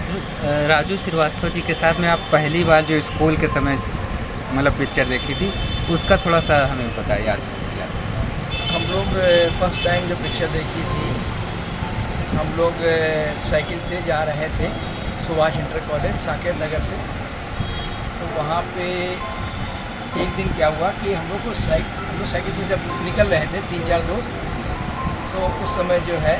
राजू श्रीवास्तव जी के साथ में आप पहली बार जो स्कूल के समय मतलब पिक्चर देखी थी, उसका थोड़ा सा हमें बताइए याद। हम लोग फर्स्ट टाइम जो पिक्चर देखी थी, हम लोग साइकिल से जा रहे थे सुभाष इंटर कॉलेज साकेत नगर से। तो वहाँ पे एक दिन क्या हुआ कि हम लोग साइकिल से जब निकल रहे थे 3-4 दोस्त, तो उस समय जो है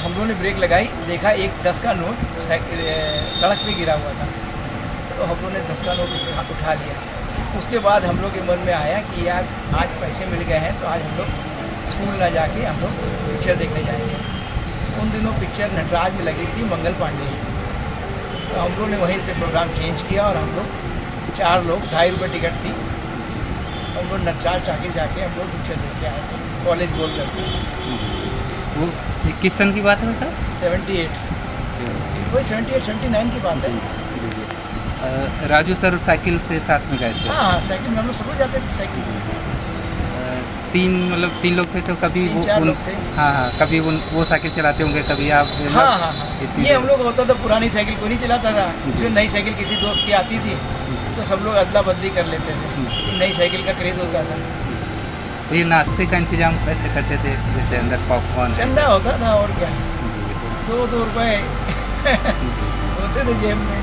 हम लोगों ने ब्रेक लगाई, देखा एक 10 का नोट सड़क पे गिरा हुआ था। तो हम लोगों ने 10 का नोट उठा लिया। उसके बाद हम लोग के मन में आया कि यार आज पैसे मिल गए हैं तो आज हम लोग स्कूल ना जाके हम लोग पिक्चर देखने जाएंगे। उन दिनों पिक्चर नटराज में लगी थी, मंगल पांडे। तो हम लोग ने वहीं से प्रोग्राम चेंज किया और हम लोग 4 लोग 2.5 रुपये टिकट थी, हम लोग नटराज टाकी जाके हम लोग पिक्चर देख के आए थे कॉलेज बोल करके। वो किस सन की बात है सर? 78 वही 78-79 की बात है। राजू सर साइकिल से साथ में गए थे? हाँ, साइकिल में हम लोग सब लोग जाते थे साइकिल से। 3 लोग थे तो कभी वो 3-4 लोग थे। हाँ, कभी वो साइकिल चलाते होंगे, कभी आप हाँ। ये हम लोग होता था, पुरानी साइकिल कोई नहीं चलाता था, जी। जो नई साइकिल किसी दोस्त की आती थी तो सब लोग अदला बदली कर लेते थे। नई साइकिल का क्रेज़ होता था। तो ये नाश्ते का इंतजाम कैसे करते थे? जैसे अंदर पॉपकॉर्न चंदा होता था और क्या, 2-2 रुपये होते थे जेब में।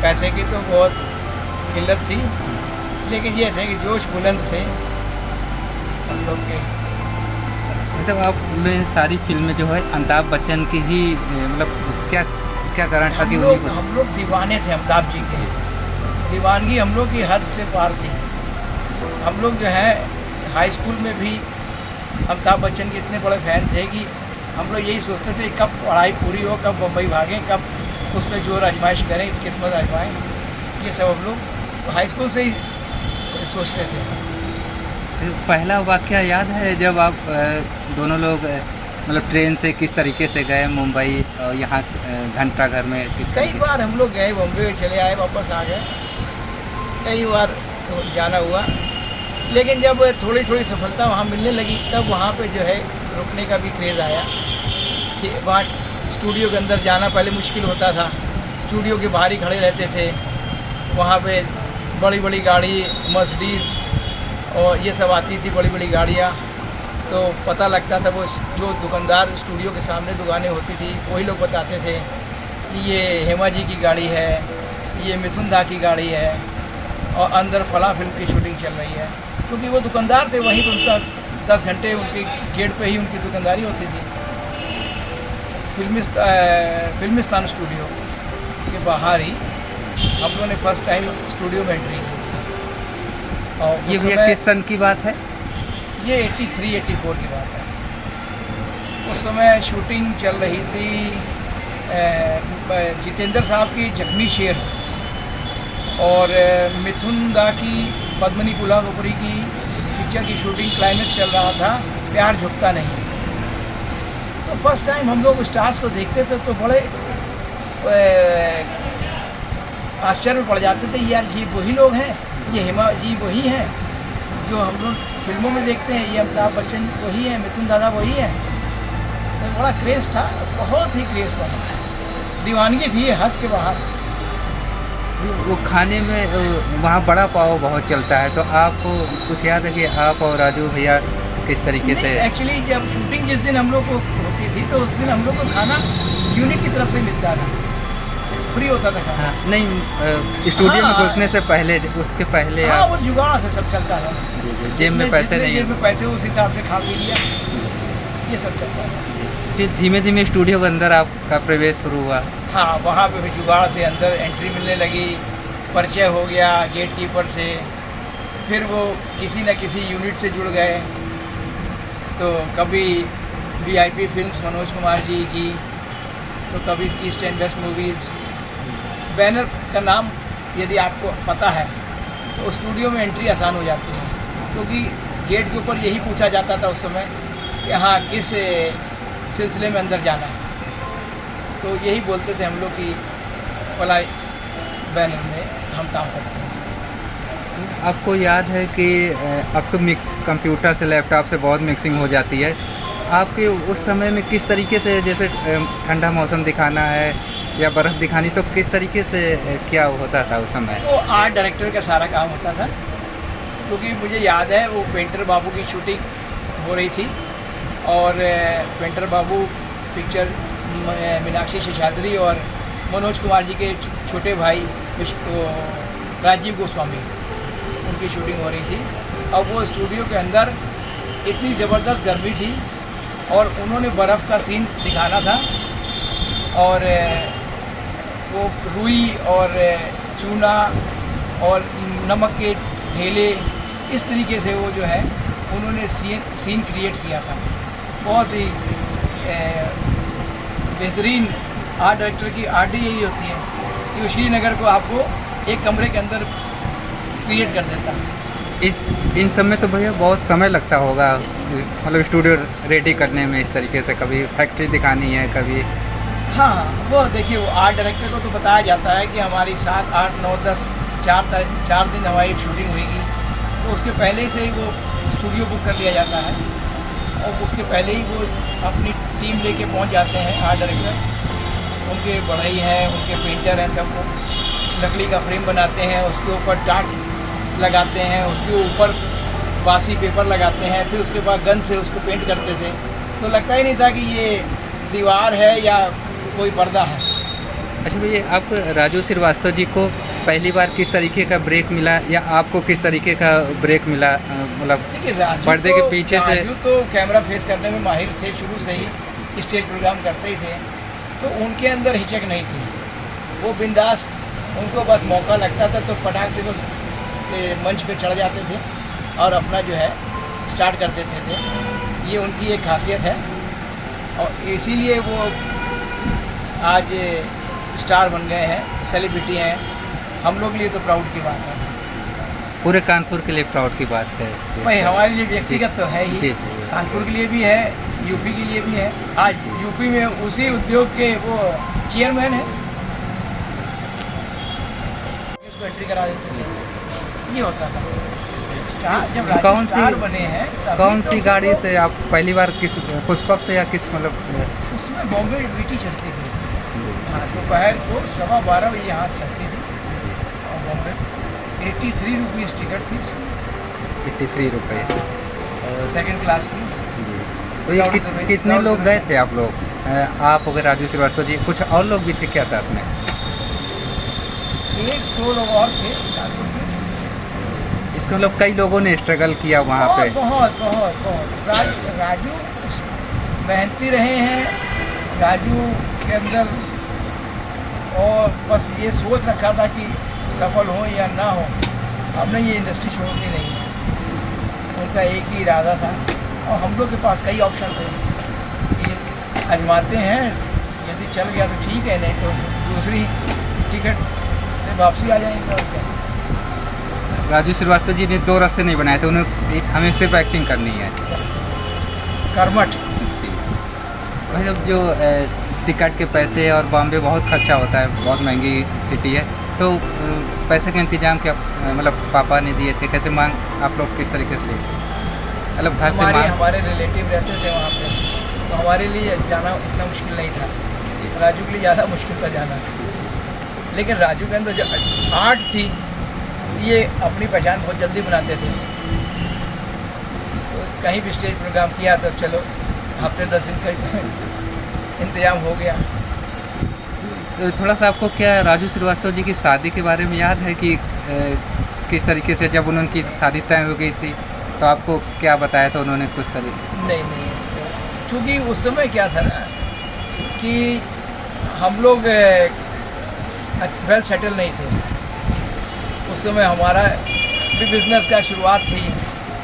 पैसे की तो बहुत किल्लत थी, लेकिन ये थे कि जोश बुलंद थे हम लोग के। वैसे आप में सारी फिल्में जो है अमिताभ बच्चन की ही मतलब क्या क्या कारण था कि उन्हीं को? हम लोग दीवाने थे अमिताभ जी के। दीवानगी हम लोग की हद से पार थी। हम लोग जो है हाई स्कूल में भी अमिताभ बच्चन के इतने बड़े फ़ैन थे कि हम लोग यही सोचते थे कब पढ़ाई पूरी हो, कब बम्बई भागें, कब उस पर जोर आजमाइश करें, किस्मत आजमाएँ। ये सब हम लोग हाई स्कूल से ही सोचते थे। पहला वाक़या याद है जब आप दोनों लोग मतलब ट्रेन से किस तरीके से गए मुंबई और यहाँ घंटा घर में किस कई तरीके? बार हम लोग गए, बॉम्बे चले आए, वापस आ गए, कई बार तो जाना हुआ। लेकिन जब थोड़ी थोड़ी सफलता वहाँ मिलने लगी, तब वहाँ पे जो है रुकने का भी क्रेज़ आया। वहाँ स्टूडियो के अंदर जाना पहले मुश्किल होता था, स्टूडियो के बाहर ही खड़े रहते थे। वहाँ पे बड़ी बड़ी गाड़ी मर्सिडीज़ और ये सब आती थी, बड़ी बड़ी गाड़ियाँ। तो पता लगता था, वो जो दुकानदार स्टूडियो के सामने दुकानें होती थी वही लोग बताते थे कि ये हेमा जी की गाड़ी है, ये मिथुन दा की गाड़ी है और अंदर फला फिल्म की शूटिंग चल रही है। क्योंकि वो दुकानदार थे, वहीं तो उनका 10 घंटे उनके गेट पे ही उनकी दुकानदारी होती थी। फिल्मिस्तान स्टूडियो के बाहर ही हम लोगों ने फर्स्ट टाइम स्टूडियो में एंट्री की। और ये भैया किस सन की बात है? ये 83-84 की बात है। उस समय शूटिंग चल रही थी जितेंद्र साहब की जख्मी शेर और मिथुन दा की पद्मिनी कोल्हापुरी की पिक्चर की शूटिंग, क्लाइमेक्स चल रहा था प्यार झुकता नहीं। तो फर्स्ट टाइम हम लोग स्टार्स को देखते थे तो बड़े आश्चर्य में पड़ जाते थे, यार ये वही लोग हैं, ये हेमा जी वही हैं जो हम लोग फिल्मों में देखते हैं, ये अमिताभ बच्चन वही हैं, मिथुन दादा वही हैं। तो बड़ा क्रेज़ था, बहुत ही क्रेज़ था, दीवानगी थी हद के बाहर। वो खाने में वहाँ बड़ा पाव बहुत चलता है, तो आपको कुछ याद है कि आप और राजू भैया किस तरीके से? एक्चुअली जब शूटिंग जिस दिन हम लोग को होती थी तो उस दिन हम लोग को खाना यूनिट की तरफ से मिलता था, फ्री होता था खाना। हाँ, नहीं स्टूडियो में घुसने से पहले, उसके पहले हाँ, आप वो जुगाड़ से सब चलता है। जेब में पैसे नहीं, जेब में पैसे उस हिसाब से खा पी लिया, ये सब चलता है। फिर धीमे धीमे स्टूडियो के अंदर आपका प्रवेश शुरू हुआ। हाँ, वहाँ पे भी जुगाड़ से अंदर एंट्री मिलने लगी, परिचय हो गया गेट कीपर से, फिर वो किसी न किसी यूनिट से जुड़ गए। तो कभी VIP फिल्म्स मनोज कुमार जी की, तो कभी East and West Movies. Banner का नाम यदि आपको पता है तो स्टूडियो में एंट्री आसान हो जाती है, क्योंकि गेट के ऊपर यही पूछा जाता था उस समय कि हाँ किस सिलसिले में अंदर जाना है। तो यही बोलते थे हम लोग कि फला बैनर में हम काम करते हैं। आपको याद है कि अब तो कंप्यूटर से लैपटॉप से बहुत मिक्सिंग हो जाती है, आपके उस समय में किस तरीके से, जैसे ठंडा मौसम दिखाना है या बर्फ़ दिखानी, तो किस तरीके से क्या होता था उस समय? वो आर्ट डायरेक्टर का सारा काम होता था, क्योंकि मुझे याद है वो पेंटर बाबू की शूटिंग हो रही थी और पेंटर बाबू पिक्चर मीनाक्षी शेषाद्री और मनोज कुमार जी के छोटे भाई राजीव गोस्वामी, उनकी शूटिंग हो रही थी। अब वो स्टूडियो के अंदर इतनी ज़बरदस्त गर्मी थी और उन्होंने बर्फ़ का सीन दिखाना था और वो रुई और चूना और नमक के ढेले, इस तरीके से वो जो है उन्होंने सीन क्रिएट किया था। बहुत ही बेहतरीन आर्ट डायरेक्टर की आर्ट ही यही होती है कि वो श्रीनगर को आपको एक कमरे के अंदर क्रिएट कर देता है। इन सब में तो भैया बहुत समय लगता होगा, मतलब स्टूडियो रेडी करने में इस तरीके से, कभी फैक्ट्री दिखानी है कभी। हाँ, वो देखिए, वो आर्ट डायरेक्टर को तो बताया जाता है कि हमारी 7, 8, 9, 10 4 दिन हमारी शूटिंग हुएगी, तो उसके पहले से ही वो स्टूडियो बुक कर लिया जाता है और उसके पहले ही वो अपनी टीम लेके पहुंच जाते हैं आर्ट डायरेक्टर। उनके बढ़ई हैं, उनके पेंटर हैं, सब लकड़ी का फ्रेम बनाते हैं, उसके ऊपर डार्क लगाते हैं, उसके ऊपर बासी पेपर लगाते हैं, फिर उसके बाद गन से उसको पेंट करते थे, तो लगता ही नहीं था कि ये दीवार है या कोई पर्दा है। अच्छा भैया, आप राजू श्रीवास्तव जी को पहली बार किस तरीके का ब्रेक मिला या आपको किस तरीके का ब्रेक मिला, मतलब पर्दे के पीछे से? राजू तो कैमरा फेस करने में माहिर थे, शुरू से ही स्टेज प्रोग्राम करते ही थे, तो उनके अंदर हिचक नहीं थी, वो बिंदास, उनको बस मौका लगता था तो पटाख से वो मंच पे चढ़ जाते थे और अपना जो है स्टार्ट कर देते थे। ये उनकी एक खासियत है और इसीलिए वो आज स्टार बन गए हैं, सेलिब्रिटी हैं। हम लोग के लिए तो प्राउड की बात है, पूरे कानपुर के लिए प्राउड की बात है भाई। हमारे लिए व्यक्तिगत तो है ही, जी। कानपुर के लिए भी है, यूपी के लिए भी है। आज यूपी में उसी उद्योग के वो चेयरमैन हैं, उसको एंट्री करा देते थे, ये होता था। स्टार जब स्टार बने हैं, कौन सी गाड़ी से आप पहली बार, किस पुष्पक से या किस, मतलब उसमें बॉम्बे वीटी चलती थी, हाँ, दोपहर को 12:15 बजे यहाँ से चलती थी और बॉम्बे 83 रुपीज़ टिकट थी, 83 रुपये, सेकंड क्लास की। तो ये कितने लोग गए थे आप लोग? आप हो गए, राजू श्रीवास्तव जी, कुछ और लोग भी थे क्या साथ में? 1-2 लोग और थे। इसका मतलब कई लोगों ने स्ट्रगल किया वहाँ पे। बहुत। राजू मेहनती रहे हैं, राजू के अंदर और बस ये सोच रखा था कि सफल हो या ना हो, हमने ये इंडस्ट्री छोड़नी नहीं है, उनका एक ही इरादा था। और हम लोग के पास कई ऑप्शन थे कि आजमाते हैं, यदि चल गया तो ठीक है, नहीं तो दूसरी टिकट से वापसी आ जाएंगे। और क्या, राजू श्रीवास्तव जी ने 2 रास्ते नहीं बनाए थे, उन्हें हमें सिर्फ एक्टिंग करनी है, कर्मठ। भाई अब जो टिकट के पैसे और बॉम्बे बहुत खर्चा होता है, बहुत महंगी सिटी है, तो पैसे का इंतजाम क्या, मतलब पापा ने दिए थे, कैसे मांग आप लोग किस तरीके से, मतलब घर से मांग? हमारे रिलेटिव रहते थे वहाँ पे, तो हमारे लिए जाना इतना मुश्किल नहीं था, राजू के लिए ज़्यादा मुश्किल था जाना। लेकिन राजू के अंदर जो आर्ट थी, ये अपनी पहचान बहुत जल्दी बनाते थे, तो कहीं भी स्टेज प्रोग्राम किया तो चलो हफ्ते 10 दिन का इंतजाम हो गया। थोड़ा सा आपको क्या राजू श्रीवास्तव जी की शादी के बारे में याद है कि किस तरीके से जब उनकी शादी तय हो गई थी तो आपको क्या बताया था उन्होंने कुछ तरीके? नहीं, क्योंकि उस समय क्या था ना कि हम लोग वेल सेटल नहीं थे। उस समय हमारा भी बिज़नेस का शुरुआत थी,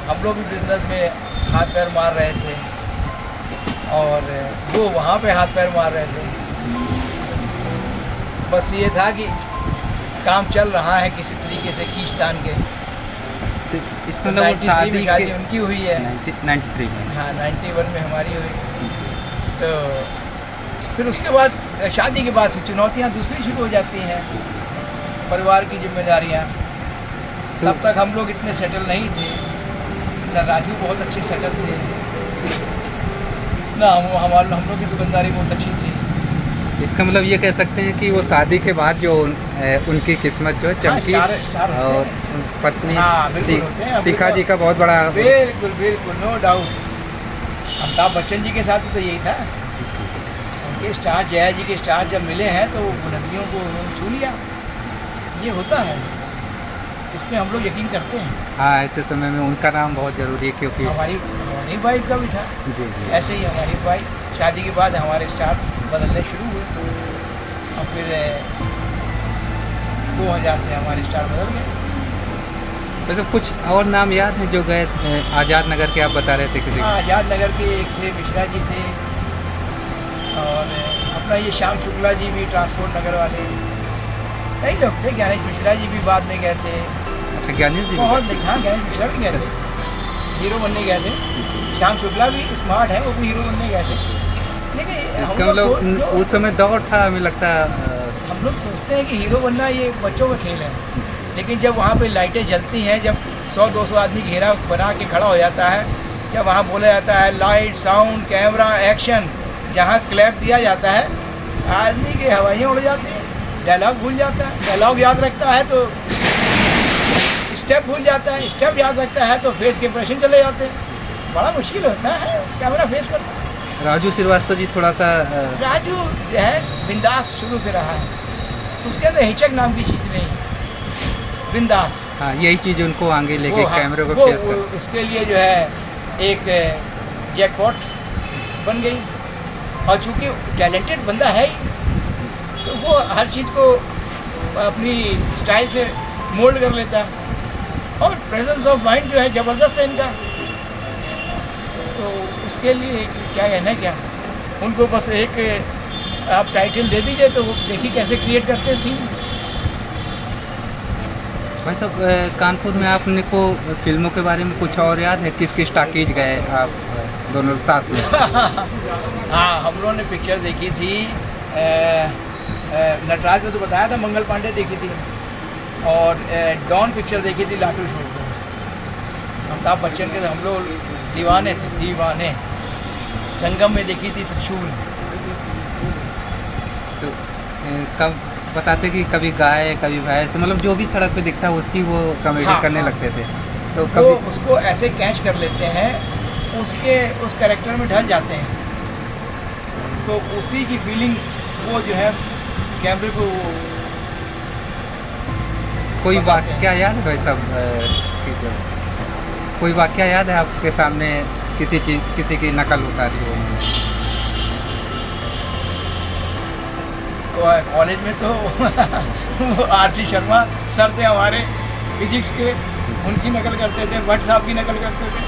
हम लोग भी बिज़नेस में हाथ पैर मार रहे थे और वो वहाँ पे हाथ पैर मार रहे थे। बस ये था कि काम चल रहा है किसी तरीके से खींच तान के। तो इसका मतलब शादी उनकी हुई है 93 में, हाँ 91 में हमारी हुई। तो फिर उसके बाद शादी के बाद फिर चुनौतियाँ दूसरी शुरू हो जाती हैं, परिवार की जिम्मेदारियाँ। तब तक हम लोग इतने सेटल नहीं थे, ना राजू बहुत अच्छे सेटल थे, ना हम लोग की दुकानदारी बहुत अच्छी थी। इसका मतलब ये कह सकते हैं कि वो शादी के बाद जो उनकी किस्मत जो है हाँ, चमकी, स्टार होते और हैं। पत्नी हाँ, बिल्कुल होते हैं। शिखा जी का बहुत बड़ा। बिल्कुल बिल्कुल, नो डाउट। अमिताभ बच्चन जी के साथ तो यही था। उनके स्टार, जया जी के स्टार जब मिले हैं तो बुलंदियों को उन्होंने छू लिया। ये होता है, इसमें हम लोग यकीन करते हैं। हाँ, ऐसे समय में उनका नाम बहुत ज़रूरी है क्योंकि हमारी वाइफ का भी था। जी जी। ऐसे ही हमारी वाइफ शादी के बाद हमारे स्टार बदलने शुरू हुए, और फिर 2000 से हमारे स्टार बदल गए। वैसे कुछ और नाम याद हैं जो गए आज़ाद नगर के, आप बता रहे थे किसी हाँ, आज़ाद नगर के एक थे, मिश्रा जी थे, और अपना ये श्याम शुक्ला जी भी, ट्रांसपोर्ट नगर वाले, कई लोग थे। ज्ञानेश मिश्रा जी भी बाद में गए थे। अच्छा, ज्ञानेश जी भी बहुत गए? हाँ, ज्ञानेश मिश्रा भी गए थे, हीरो बनने गए थे। श्याम शुक्ला भी स्मार्ट है, वो भी हीरो बनने गए थे। लेकिन हम इसका लोग मतलब उस समय दौर था, हमें लगता है हम लोग सोचते हैं कि हीरो बनना ये बच्चों का खेल है, लेकिन जब वहाँ पे लाइटें जलती हैं, जब 100-200 आदमी घेरा बना के खड़ा हो जाता है, जब वहाँ बोला जाता है लाइट, साउंड, कैमरा, एक्शन, जहाँ क्लैप दिया जाता है, आदमी की हवाइयाँ उड़ जाती हैं। डायलॉग भूल जाता है, डायलॉग याद रखता है तो स्टेप भूल जाता है, स्टेप याद रखता है तो फेस के इंप्रेशन चले जाते हैं। बड़ा मुश्किल होता है कैमरा फेस करना। राजू श्रीवास्तव जी थोड़ा सा राजू जो है बिंदास शुरू से रहा है, उसके अंदर हिचक नाम की चीज़ नहीं, बिंदास। हाँ, यही चीज़ उनको आगे लेके हाँ, कैमरे को वो फेस कर। उसके लिए जो है एक जैकपॉट बन गई, और चूँकि टैलेंटेड बंदा है ही, तो वो हर चीज़ को अपनी स्टाइल से मोल्ड कर लेता है, और प्रेजेंस ऑफ माइंड जो है ज़बरदस्त है इनका। तो उसके लिए क्या कहना, क्या उनको बस एक आप टाइटल दे दीजिए तो वो देखिए कैसे क्रिएट करते हैं सीन। भाई साहब, कानपुर में आपने को फिल्मों के बारे में कुछ और याद है? किस किस टाकीज गए आप दोनों साथ में? हाँ, हम लोगों ने पिक्चर देखी थी नटराज में तो बताया था, मंगल पांडे देखी थी, और डॉन पिक्चर देखी थी लाटू शो को। अमिताभ बच्चन के हम लोग दीवाने थे, दीवाने। संगम में देखी थी त्रिशूल। तो कब बताते कि कभी गाय कभी भैंस, मतलब जो भी सड़क पे दिखता है उसकी वो कॉमेडी हाँ, करने हाँ। लगते थे। तो वो कभी उसको ऐसे कैच कर लेते हैं, उस कैरेक्टर में ढल जाते हैं, तो उसी की फीलिंग वो जो है कैमरे को वो कोई बताते हैं। वाक्या याद है भाई साहब कि जो कोई वाक्या याद है आपके सामने किसी चीज़, किसी की नकल उतारी हो? कॉलेज में तो वो आर.सी. शर्मा सर थे हमारे फिजिक्स के, उनकी नकल करते थे, भट्ट साहब की नकल करते थे।